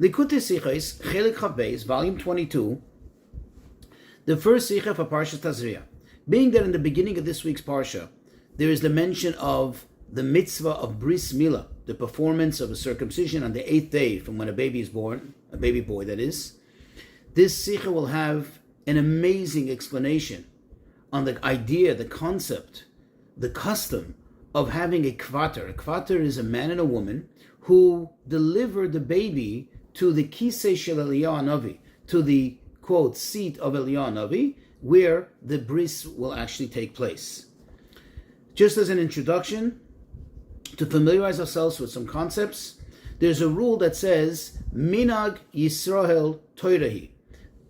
Likutei Sichos, Chelik Chav, volume 22, the first Sicha for Parsha Tazria. Being that in the beginning of this week's Parsha, there is the mention of the mitzvah of bris milah, the performance of a circumcision on the 8th day from when a baby is born, a baby boy that is. This Sicha will have an amazing explanation on the idea, the concept, the custom of having a kvater. A kvater is a man and a woman who deliver the baby to the kisei shel Eliyahu Hanavi, to the, quote, seat of Eliyahu Hanavi, where the bris will actually take place. Just as an introduction, to familiarize ourselves with some concepts, there's a rule that says, Minag Yisrael Toirahi,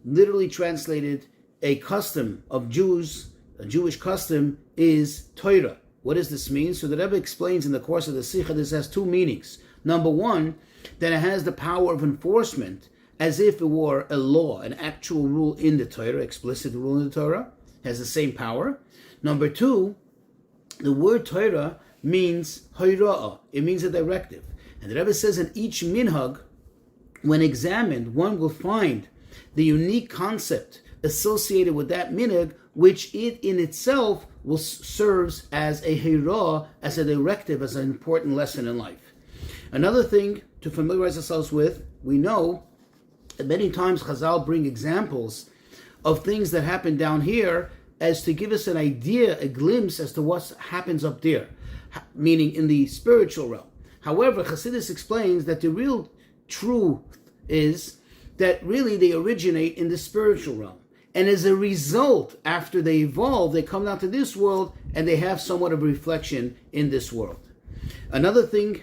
literally translated, a custom of Jews, a Jewish custom is Torah. What does this mean? So the Rebbe explains in the course of the Sikha, this has two meanings. Number one, that it has the power of enforcement as if it were a law, an actual rule in the Torah, explicit rule in the Torah, has the same power. Number two, the word Torah means Hoira'ah, it means a directive. And the Rebbe says in each minhag, when examined, one will find the unique concept associated with that minhag, which it in itself will serves as a Hirah, as a directive, as an important lesson in life. Another thing to familiarize ourselves with, we know that many times Chazal bring examples of things that happen down here as to give us an idea, a glimpse as to what happens up there, meaning in the spiritual realm. However, Chassidus explains that the real truth is that really they originate in the spiritual realm. And as a result, after they evolve, they come down to this world and they have somewhat of a reflection in this world. Another thing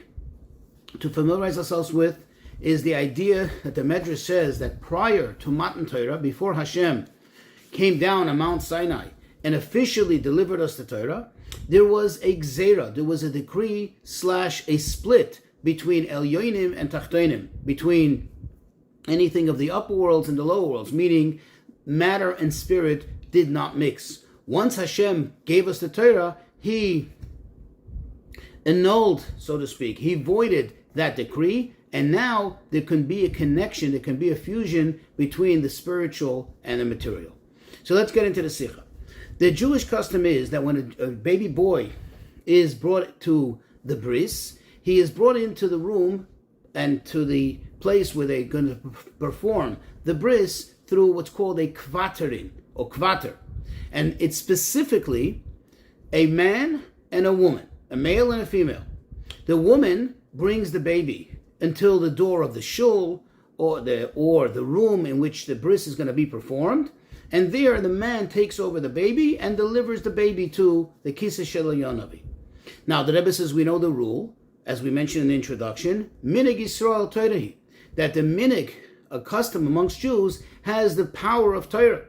to familiarize ourselves with is the idea that the Medrash says that prior to Matan Torah, before Hashem came down on Mount Sinai and officially delivered us the Torah, there was a gzeira, there was a decree / a split between Elyonim and Tachtonim, between anything of the upper worlds and the lower worlds, meaning matter and spirit did not mix. Once Hashem gave us the Torah, He annulled, so to speak, He voided that decree, and now there can be a connection, there can be a fusion between the spiritual and the material. So let's get into the Sikha. The Jewish custom is that when a baby boy is brought to the bris, he is brought into the room and to the place where they're going to perform the bris through what's called a kvaterin, or kvater. And it's specifically a man and a woman, a male and a female. The woman brings the baby until the door of the shul or the room in which the bris is going to be performed, and there the man takes over the baby and delivers the baby to the kisei shel Eliyahu Hanavi. Now the Rebbe says we know the rule, as we mentioned in the introduction, Minig Yisrael Toirahi, that the minig, a custom amongst Jews, has the power of Torah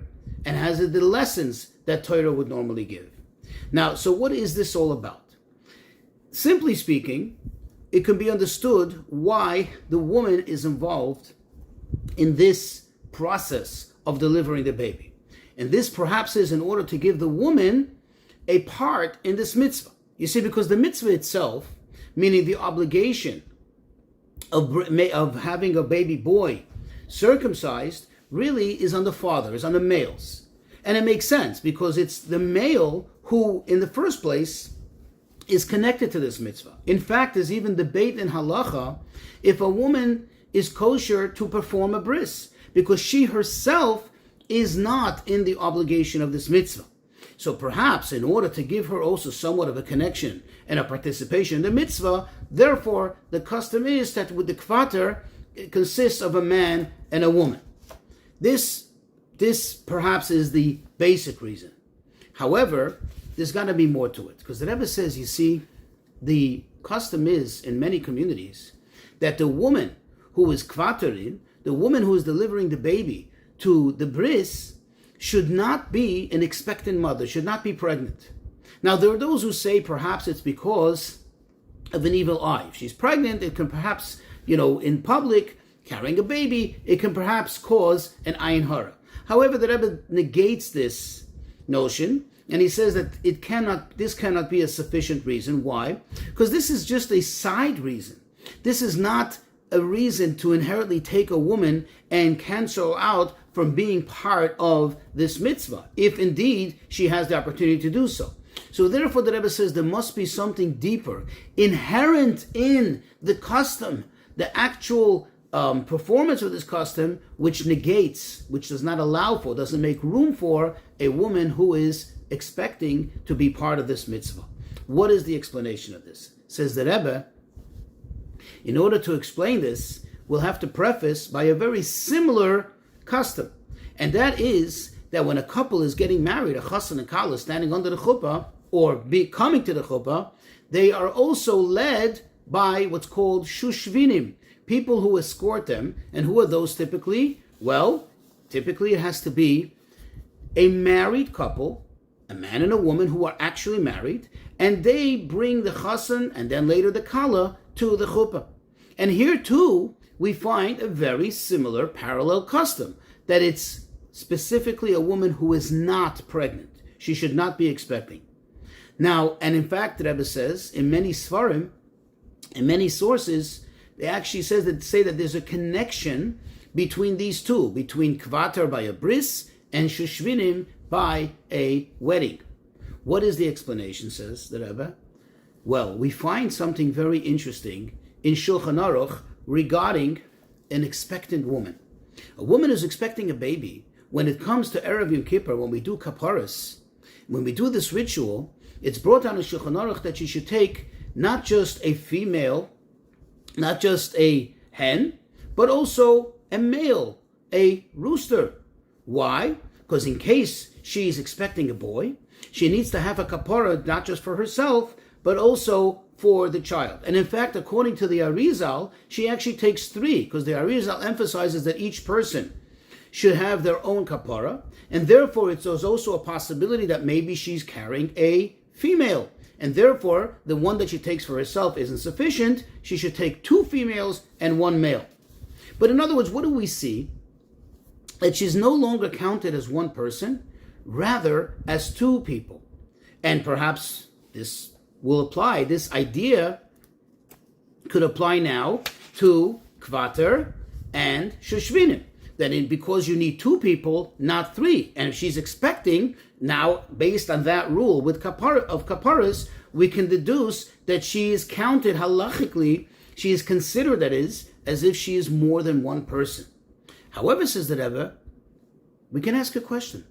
and has the lessons that Torah would normally give. Now, so what is this all about? Simply speaking, it can be understood why the woman is involved in this process of delivering the baby. And this perhaps is in order to give the woman a part in this mitzvah. You see, because the mitzvah itself, meaning the obligation of having a baby boy circumcised, really is on the father, is on the males. And it makes sense because it's the male who, in the first place, is connected to this mitzvah. In fact, there's even debate in halacha if a woman is kosher to perform a bris, because she herself is not in the obligation of this mitzvah. So perhaps in order to give her also somewhat of a connection and a participation in the mitzvah, therefore the custom is that with the kvater, it consists of a man and a woman. This perhaps is the basic reason. However, there's got to be more to it, because the Rebbe says, you see, the custom is in many communities that the woman who is kvaterin, the woman who is delivering the baby to the bris, should not be an expectant mother, should not be pregnant. Now, there are those who say perhaps it's because of an evil eye. If she's pregnant, it can perhaps, in public, carrying a baby, it can perhaps cause an ayin hara. However, the Rebbe negates this notion, and he says that this cannot be a sufficient reason. Why? Because this is just a side reason. This is not a reason to inherently take a woman and cancel out from being part of this mitzvah, if indeed she has the opportunity to do so. So therefore the Rebbe says there must be something deeper, inherent in the custom, the actual performance of this custom, which negates, which does not allow for, doesn't make room for a woman who is expecting to be part of this mitzvah. What is the explanation of this? Says the Rebbe, in order to explain this, we'll have to preface by a very similar custom. And that is that when a couple is getting married, a chassan and kala standing under the chuppah, or coming to the chuppah, they are also led by what's called shushvinim, people who escort them. And who are those typically? Well, typically it has to be a married couple, a man and a woman who are actually married, and they bring the chassan and then later the kala to the chuppah. And here too, we find a very similar parallel custom, that it's specifically a woman who is not pregnant. She should not be expecting. Now, and in fact, the Rebbe says, in many svarim, in many sources, they actually say that there's a connection between these two, between kvater by a bris and shushvinim by a wedding. What is the explanation, says the Rebbe? Well, we find something very interesting in Shulchan Aruch regarding an expectant woman. A woman who's expecting a baby, when it comes to Erev Yom Kippur, when we do kaparas, when we do this ritual, it's brought down in Shulchan Aruch that she should take not just a female, not just a hen, but also a male, a rooster. Why? Because in case she's expecting a boy, she needs to have a kapara not just for herself, but also for the child. And in fact, according to the Arizal, she actually takes 3, because the Arizal emphasizes that each person should have their own kapara, and therefore there's also a possibility that maybe she's carrying a female, and therefore the one that she takes for herself isn't sufficient. She should take 2 females and 1 male. But in other words, what do we see? That she's no longer counted as one person, rather as 2 people. And perhaps this will apply, this idea could apply now to kvater and shushvinim. That because you need 2 people, not 3. And if she's expecting, now based on that rule with kaparas, we can deduce that she is counted halachically, she is considered, that is, as if she is more than one person. However, says the Rebbe, we can ask a question.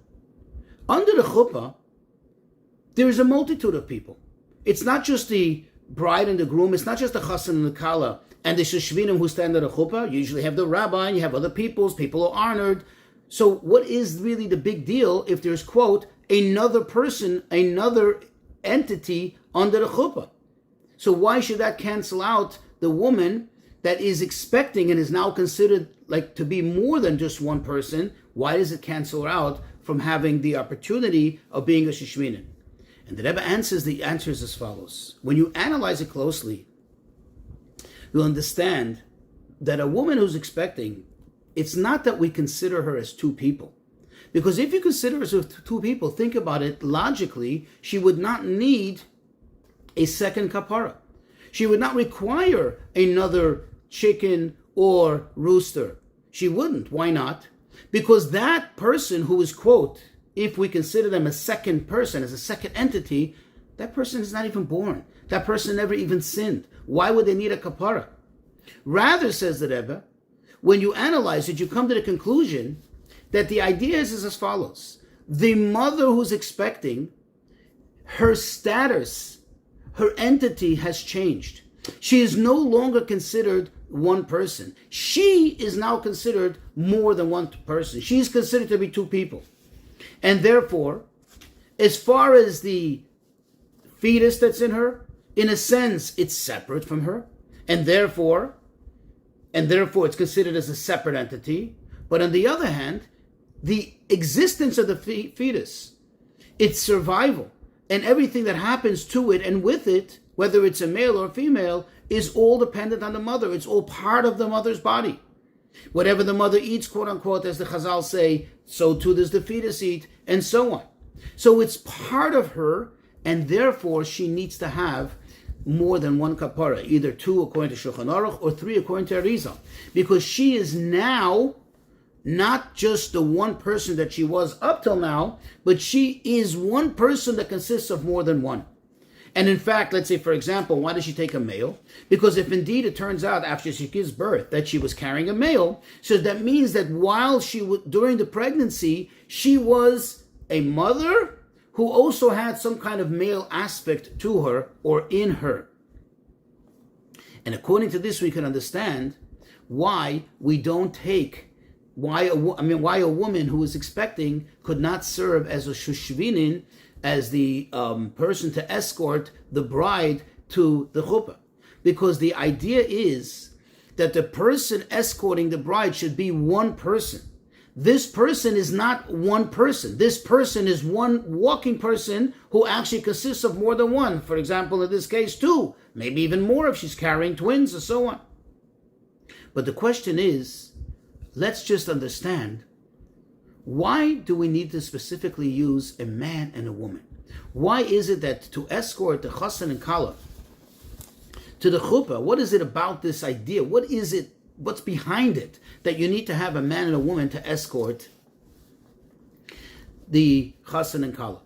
Under the chuppah, there is a multitude of people. It's not just the bride and the groom, it's not just the chassan and the kala, and the shushvinim who stand at a chuppah. You usually have the rabbi, and you have other people who are honored. So what is really the big deal if there's, quote, another person, another entity under the chuppah? So why should that cancel out the woman that is expecting and is now considered like to be more than just one person? Why does it cancel her out from having the opportunity of being a shushvinim? And the Rebbe answers the answers as follows. When you analyze it closely, you'll understand that a woman who's expecting, it's not that we consider her as 2 people. Because if you consider her as 2 people, think about it logically, she would not need a second kapara. She would not require another chicken or rooster. She wouldn't. Why not? Because that person who is, quote, if we consider them a second person, as a second entity, that person is not even born. That person never even sinned. Why would they need a kapara? Rather, says the Rebbe, when you analyze it, you come to the conclusion that the idea is as follows. The mother who's expecting, her status, her entity has changed. She is no longer considered one person. She is now considered more than one person. She is considered to be 2 people. And therefore, as far as the fetus that's in her, in a sense, it's separate from her, and therefore it's considered as a separate entity. But on the other hand, the existence of the fetus, its survival, and everything that happens to it and with it, whether it's a male or female, is all dependent on the mother. It's all part of the mother's body. Whatever the mother eats, quote unquote, as the Chazal say, so too does the fetus eat, and so on. So it's part of her, and therefore she needs to have more than one kapara, either 2 according to Shulchan Aruch or 3 according to Arizal, because she is now not just the one person that she was up till now, but she is one person that consists of more than one. And in fact, let's say, for example, why does she take a male? Because if indeed it turns out after she gives birth that she was carrying a male, so that means that while during the pregnancy, she was a mother who also had some kind of male aspect to her or in her. And according to this, we can understand why we don't take why a woman who is expecting could not serve as a shushvinin, as the person to escort the bride to the chuppah. Because the idea is that the person escorting the bride should be one person. This person is not one person. This person is one walking person who actually consists of more than one. For example, in this case, 2, maybe even more if she's carrying twins and so on. But the question is, let's just understand, why do we need to specifically use a man and a woman? Why is it that to escort the chassan and kala to the chuppah, what is it about this idea? What is it? What's behind it that you need to have a man and a woman to escort the chassan and kala?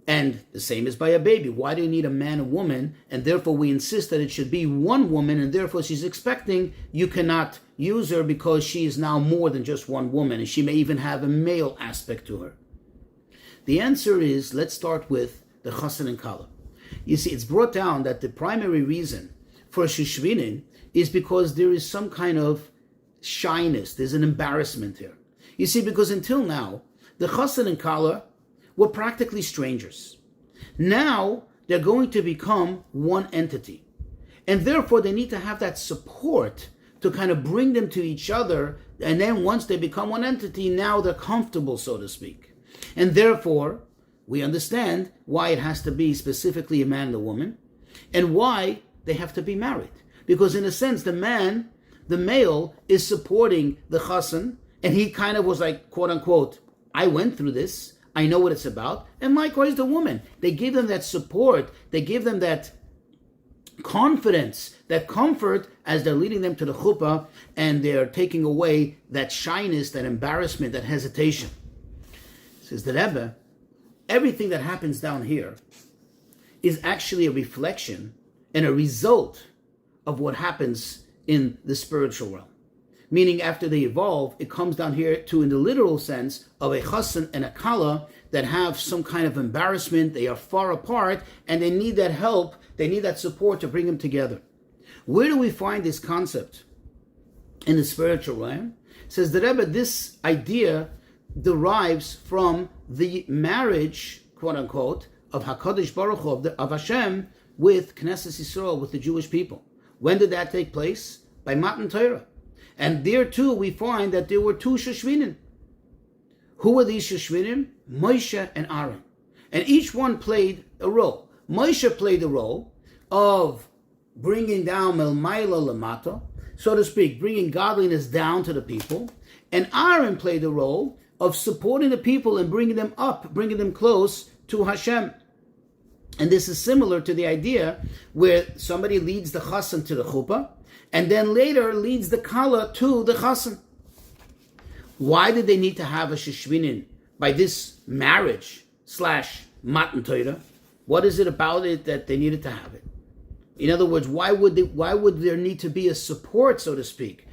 And the same is by a baby. Why do you need a man and woman? And therefore we insist that it should be one woman, and therefore she's expecting, you cannot use her because she is now more than just one woman, and she may even have a male aspect to her. The answer is, let's start with the chassan and kala. You see, it's brought down that the primary reason for shushvinin is because there is some kind of shyness, there's an embarrassment here. You see, because until now, the chassan and kala were practically strangers. Now, they're going to become one entity. And therefore, they need to have that support to kind of bring them to each other. And then once they become one entity, now they're comfortable, so to speak. And therefore, we understand why it has to be specifically a man and a woman, and why they have to be married. Because in a sense, the male, is supporting the chassan, and he kind of was like, quote unquote, I went through this, I know what it's about. And likewise the woman. They give them that support, they give them that confidence, that comfort as they're leading them to the chuppah, and they're taking away that shyness, that embarrassment, that hesitation. Says the Rebbe, everything that happens down here is actually a reflection and a result of what happens in the spiritual realm. Meaning after they evolve, it comes down here to, in the literal sense, of a chassan and a kala that have some kind of embarrassment, they are far apart, and they need that help, they need that support to bring them together. Where do we find this concept? In the spiritual realm? Says the Rebbe, this idea derives from the marriage, quote unquote, of HaKadosh Baruch Hu, of Hashem, with Knesset Yisrael, with the Jewish people. When did that take place? By Matan Torah. And there too we find that there were 2 Shushvinim. Who were these Shushvinim? Moshe and Aaron. And each one played a role. Moshe played the role of bringing down Melmaila Lamata, so to speak, bringing godliness down to the people. And Aaron played the role of supporting the people and bringing them up, bringing them close to Hashem. And this is similar to the idea where somebody leads the chassan to the chuppah, and then later leads the kala to the chassan. Why did they need to have a shishvinin by this marriage / matan Torah? What is it about it that they needed to have it? In other words, why would there need to be a support, so to speak,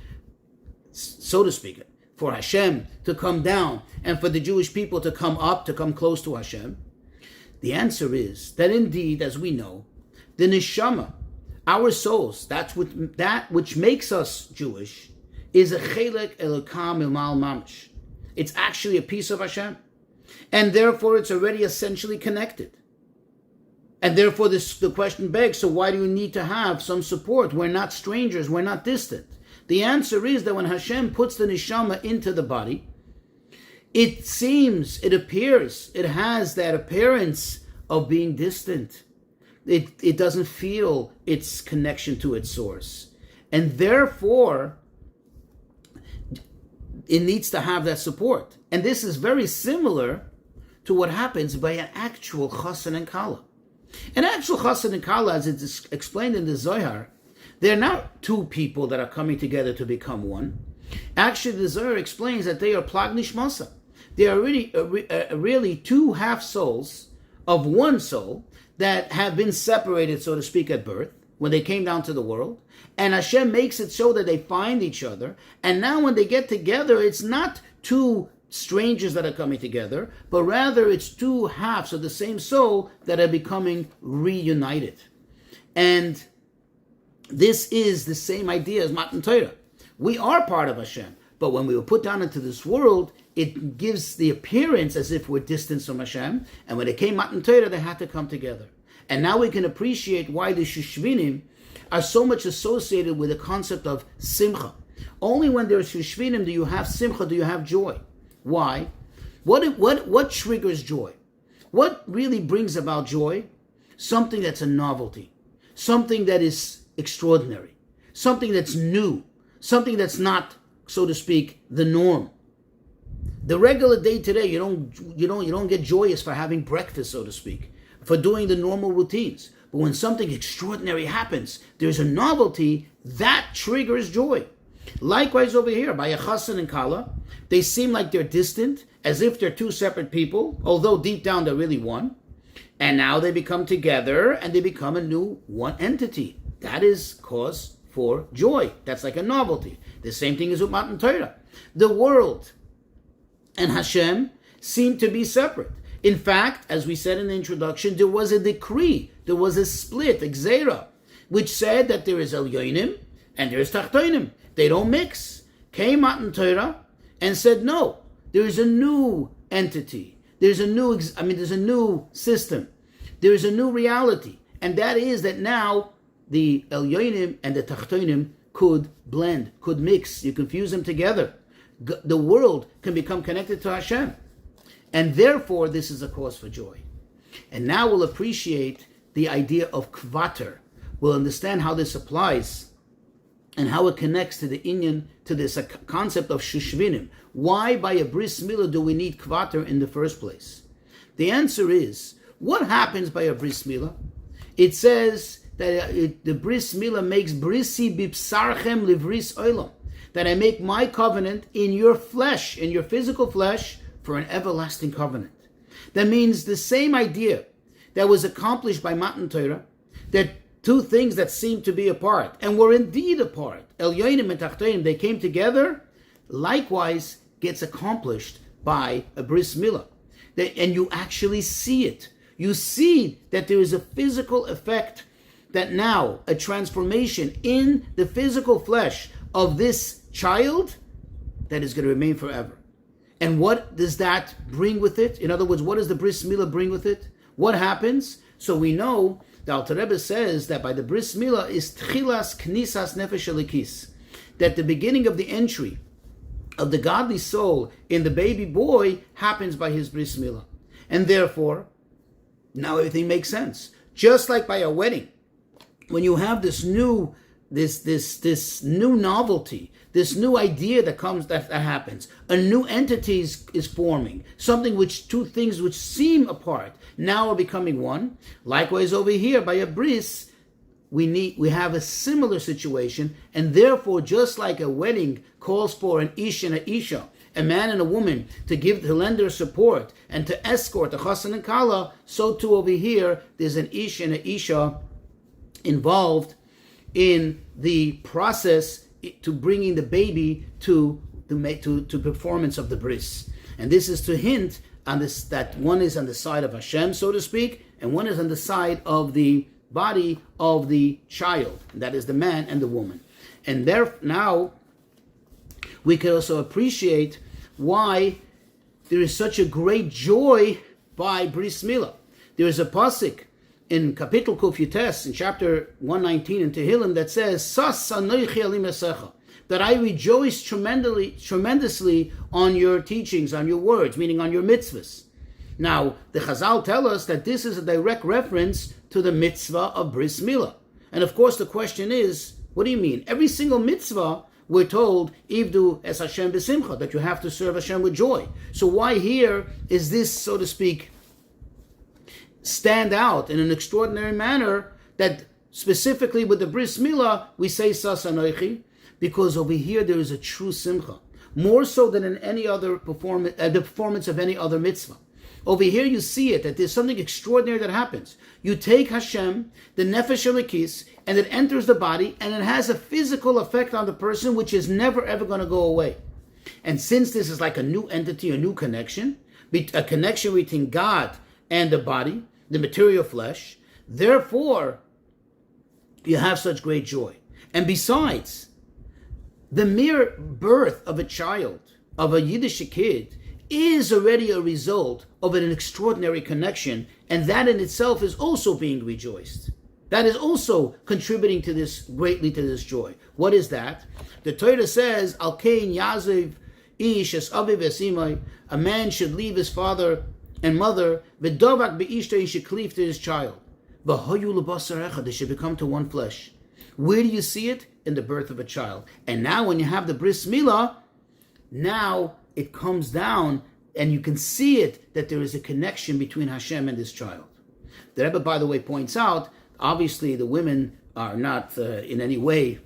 for Hashem to come down and for the Jewish people to come up, to come close to Hashem? The answer is that indeed, as we know, the neshama, our souls, that which makes us Jewish, is a chelek elokam imal mamish. It's actually a piece of Hashem. And therefore it's already essentially connected. And therefore the question begs, so why do you need to have some support? We're not strangers, we're not distant. The answer is that when Hashem puts the neshama into the body, it seems, it appears, it has that appearance of being distant. It doesn't feel its connection to its source. And therefore, it needs to have that support. And this is very similar to what happens by an actual chassan and kala. And actual chassan and kala, as it's explained in the Zohar, they're not two people that are coming together to become one. Actually, the Zohar explains that they are plag nishmasa. They are really two half souls of one soul that have been separated, so to speak, at birth, when they came down to the world. And Hashem makes it so that they find each other. And now when they get together, it's not two strangers that are coming together, but rather it's two halves of the same soul that are becoming reunited. And this is the same idea as Matan Torah. We are part of Hashem, but when we were put down into this world, it gives the appearance as if we're distant from Hashem, and when it came Matan Torah, they had to come together. And now we can appreciate why the Shushvinim are so much associated with the concept of Simcha. Only when there's Shushvinim do you have Simcha, do you have joy. Why? What triggers joy? What really brings about joy? Something that's a novelty. Something that is extraordinary. Something that's new. Something that's not, so to speak, the norm. The regular day today, you don't get joyous for having breakfast, so to speak, for doing the normal routines. But when something extraordinary happens, there's a novelty that triggers joy. Likewise over here, by a chassan and kala, they seem like they're distant, as if they're two separate people, although deep down they're really one. And now they become together and they become a new one entity. That is cause for joy. That's like a novelty. The same thing is with Matan Torah. The world and Hashem seem to be separate. In fact, as we said in the introduction, there was a decree, there was a split, a gzeira, which said that there is Elyonim and there is Tachtonim. They don't mix. Came Matan Torah and said, no, there is a new entity. There's a new system. There is a new reality. And that is that now the Elyonim and the Tachtonim could blend, could mix. You can fuse them together. The world can become connected to Hashem. And therefore, this is a cause for joy. And now we'll appreciate the idea of kvater. We'll understand how this applies and how it connects to the inyan, to this concept of shushvinim. Why by a bris milah do we need kvater in the first place? The answer is, what happens by a bris milah? It says that the bris milah makes brisi bipsarchem livris olam, that I make my covenant in your flesh, in your physical flesh, for an everlasting covenant. That means the same idea that was accomplished by Matan Torah, that two things that seem to be apart, and were indeed apart, Elyonim and Tachtonim, they came together, likewise gets accomplished by a bris milah. And you actually see it. You see that there is a physical effect, that now a transformation in the physical flesh of this child that is going to remain forever. And what does that bring with it? In other words, what does the bris milah bring with it? What happens? So we know, the Alter Rebbe says that by the bris milah is tchilas knisas nefesh elikis, that the beginning of the entry of the godly soul in the baby boy happens by his bris milah. And therefore, now everything makes sense. Just like by a wedding, when you have this new new novelty, this new idea that happens, a new entity is forming, something which two things which seem apart now are becoming one. Likewise over here by a bris, we have a similar situation, and therefore just like a wedding calls for an ish and a isha, a man and a woman, to lend their support and to escort the chassan and kala, so too over here there's an ish and a isha involved in the process to bringing the baby to performance of the bris. And this is to hint on this, that one is on the side of Hashem, so to speak, and one is on the side of the body of the child, that is the man and the woman. And there now we can also appreciate why there is such a great joy by bris milah. There is a pasuk in Kapitel Kuf Yutes, in chapter 119 in Tehillim, that says, Sas anoichi ali mesecha, that I rejoice tremendously on your teachings, on your words, meaning on your mitzvahs. Now, the Chazal tell us that this is a direct reference to the mitzvah of bris milah. And of course the question is, what do you mean? Every single mitzvah, we're told, Ivdu es Hashem b'simcha, that you have to serve Hashem with joy. So why here is this, so to speak, stand out in an extraordinary manner, that specifically with the Bris Milah, we say Sas Anochi, because over here there is a true simcha, more so than in any other the performance of any other mitzvah. Over here you see it, that there's something extraordinary that happens. You take Hashem, the Nefesh Elikis, and it enters the body, and it has a physical effect on the person which is never ever going to go away. And since this is like a new entity, a new connection, a connection between God and the body, the material flesh, therefore you have such great joy. And besides, the mere birth of a child, of a Yiddish kid, is already a result of an extraordinary connection, and that in itself is also being rejoiced. That is also contributing to this greatly, to this joy. What is that? The Torah says, Al Kain Yaziv Ish Es Aviv Es Imai, a man should leave his father and mother, V'dovak Be'ishta, he should cleave to his child. V'hoyu L'basarecha, they should become to one flesh. Where do you see it? In the birth of a child. And now when you have the Bris Milah, now it comes down and you can see it, that there is a connection between Hashem and this child. The Rebbe, by the way, points out, obviously the women are not in any way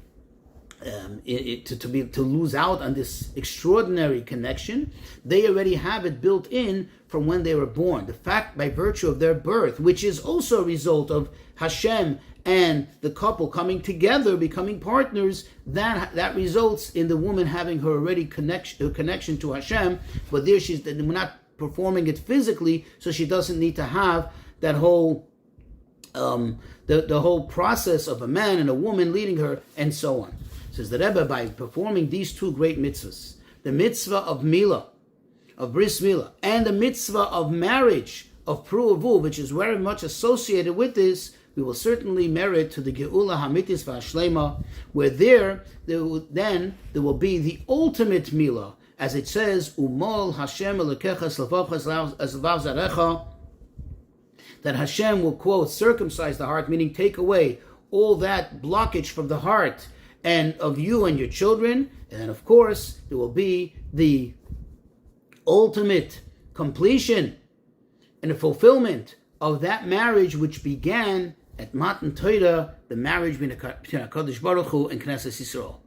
to lose out on this extraordinary connection. They already have it built in from when they were born. The fact, by virtue of their birth, which is also a result of Hashem and the couple coming together, becoming partners, that results in the woman having her already connection to Hashem, but there we're not performing it physically, so she doesn't need to have that whole the whole process of a man and a woman leading her, and so on. Says the Rebbe, by performing these two great mitzvahs, the mitzvah of Milah, of Bris Milah, and the mitzvah of marriage, of Pru'avu, which is very much associated with this, we will certainly merit to the Geula Hamitis V'Ashlema, where there will be the ultimate Milah, as it says, Umol Hashem Elokecha Slavavcha Zarecha, that Hashem will, quote, circumcise the heart, meaning take away all that blockage from the heart and of you and your children. And then, of course, there will be the ultimate completion and the fulfillment of that marriage which began at Matan Torah, the marriage between HaKadosh Baruch Hu and Knesset Yisrael.